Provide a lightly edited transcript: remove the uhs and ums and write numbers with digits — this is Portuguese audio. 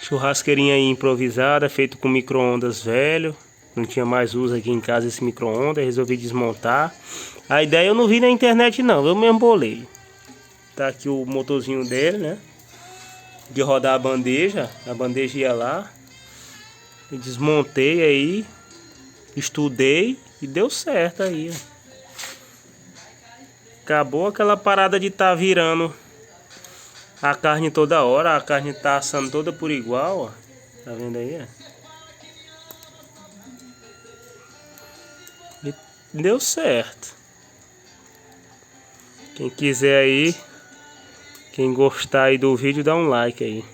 Churrasqueirinha aí improvisada, feito com micro-ondas velho. Não tinha mais uso aqui em casa esse micro-ondas, resolvi desmontar. A ideia eu não vi na internet não, eu mesmo bolei. Tá aqui o motorzinho dele, né? De rodar a bandeja ia lá. Eu desmontei aí, estudei e deu certo aí. Acabou aquela parada de estar virando a carne toda hora, a carne tá assando toda por igual, ó. Tá vendo aí, ó? E deu certo. Quem quiser aí, quem gostar aí do vídeo, dá um like aí.